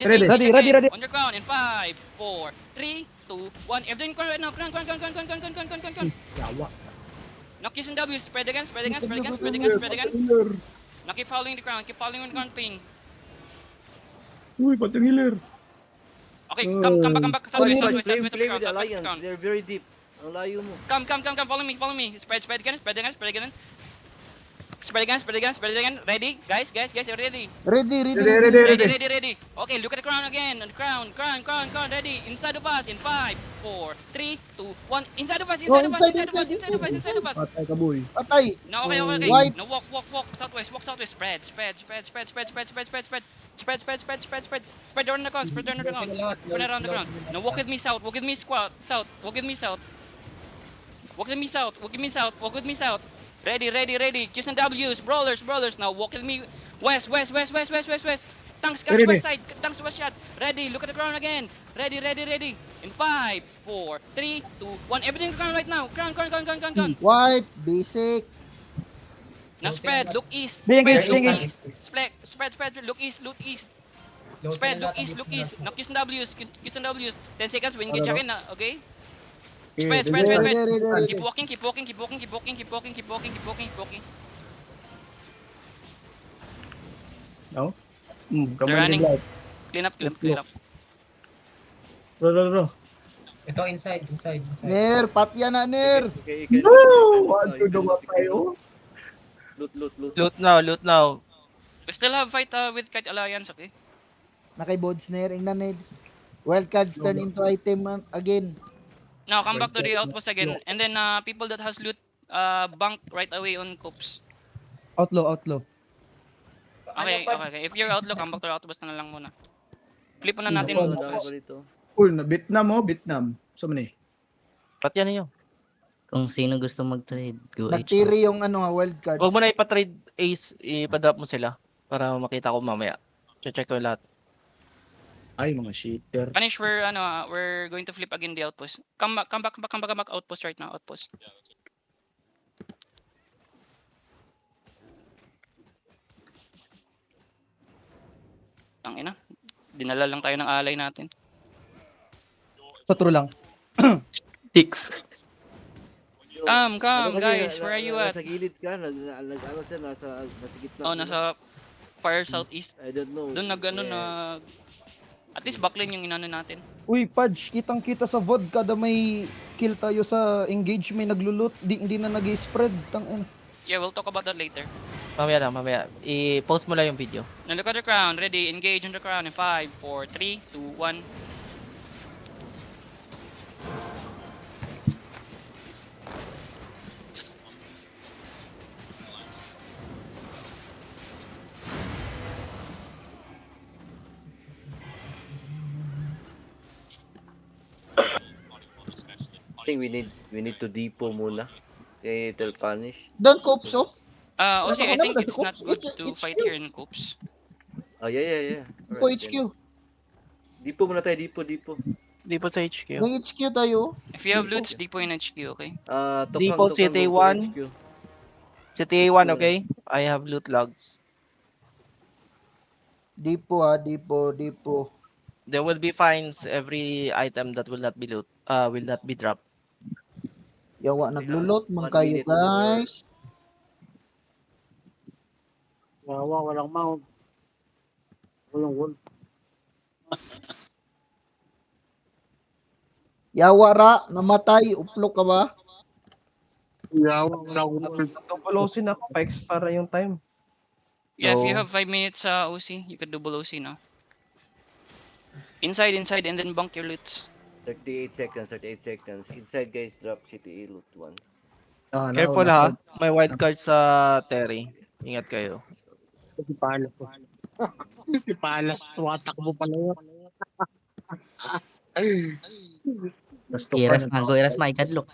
Ready. Ready. On your ground in 5, 4, 3, 2, 1. Everything right now. Crown. Yawa. Now kiss and W. Spread again. Now keep following the crown. Keep following the crown ping. Uy, pati yung healer. Okay, come back. Southwest of Play the with crown. Southwest of the Alliance. crown. They're very deep. Ang layo mo. Come. Follow me. Spread again. Spread again. Ready? Guys, you're ready. Ready. Okay, look at the crown again. The crown. Ready. Inside of us in 5, 4, 3, 2, 1. Inside of us. Patay ka, boy. Patay. No, okay. Wipe. No, walk southwest. Spread. Spread around the ground. Run around the ground. Now walk with me south. Walk with me south. Walk with me south. Ready. Q's and W's. Brawlers. Now walk with me west. Tanks catch west side. Tanks west shot. Ready. Look at the ground again. Ready. In 5, 4, 3, 2, 1. Everything ground right now. Ground. Wipe. Basic. Now spread. Look east. Be engaged. Spread. Look east. Spread. Look east. Now Q's and W's. 10 seconds when you get check in. Okay. Spread. Ready. Keep walking. No? They're running. Clean up. Bro. Ito inside. Ner, patya na, Ner. Okay. No! What to do tayo? Loot. Loot now. We still have fight with Kite Alliance, okay? Nakay-bods, Ner. Ingnan, Ner. Wildcards turn into item again. Now come back to the outpost again, and then people that has loot bank right away on Coops. Outlaw. Okay. If you're outlook, come back to the outpost na lang muna. Flip na natin. Uy, na Vietnam. So many. Pati yan niyo. Kung sino gusto mag-trade, go H. Nagtiri yung wildcards. Huwag mo na ipatrade ace, ipadrop mo sila para makita ko mamaya. Check ko yung lahat. Ay, mga cheater. Punish, we're going to flip again the outpost. Come back outpost right now, outpost. Tangina. Dinala lang tayo ng alay natin. Patro lang. Six. Come, guys, where are you at? Nasa gilid ka, ano siya, nasa gitna. Oh, nasa far southeast. I don't know. Doon at least backlane yung inano natin. Uy, Pudge, kitang-kita sa VOD kada may kill tayo sa engage, may naglulot, hindi na nag-spread. Yeah, we'll talk about that later. Mamaya. I-post mo lang yung video. Now look at the crown. Ready, engage on the crown in 5, 4, 3, 2, 1. I think we need to depot muna. Okay, it'll punish. Don't cope, so. Also, I think Kasi it's not Coops, good it's to fight HQ. here in Coops. Oh, yeah. Po HQ. Depot muna tayo, depot. Di po sa HQ. May HQ tayo. If you have loots, depot in HQ, okay? Depot City 1. City 1, okay? I have loot logs. Dipo. There will be fines every item that will not be dropped. Yawa, naglulot man 1 kayo, minute guys. Walang mount. Walang wall. Yawa ra, namatay, uplok ka ba? Double-OC na ako, pa-expire yung time. Yeah, if you Oh. have 5 minutes OC, you could double OC now. Inside, and then bunk your loots. 38 seconds. Inside, guys, drop city loot 1. Careful ha. May wild card sa Terry. Ingat kayo. Si Palas, tuwatakbo pala yun. Iras mago, iras maikadlok.